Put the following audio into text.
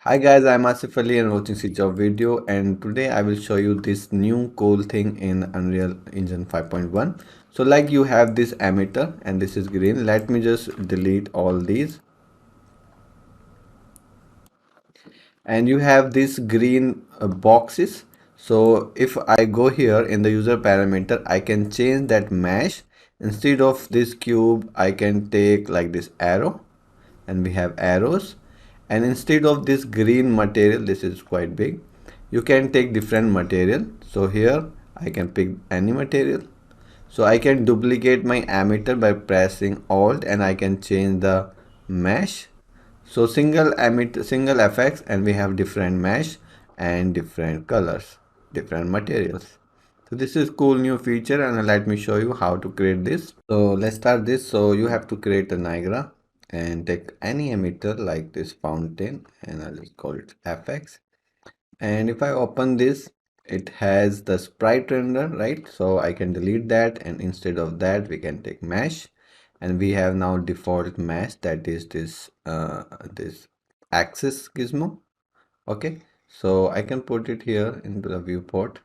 Hi guys, I'm Asif Ali and watching CGHOW video, and today I will show you this new cool thing in Unreal Engine 5.1. So like you have this emitter and this is green. Let me just delete all these, and you have these green boxes. So if I go here in the user parameter, I can change that mesh. Instead of this cube, I can take like this arrow, and we have arrows. And instead of this green material, this is quite big, you can take different material. So here I can pick any material. So I can duplicate my emitter by pressing alt, and I can change the mesh. So single effects, and we have different mesh and different colors, different materials. So this is cool new feature, and let me show you how to create this. So let's start this. So you have to create a Niagara and take any emitter like this fountain, and I'll just call it FX. And if I open this, it has the sprite render, right? So I can delete that, and instead of that we can take mesh, and we have now default mesh, that is this axis gizmo. Okay, so I can put it here into the viewport,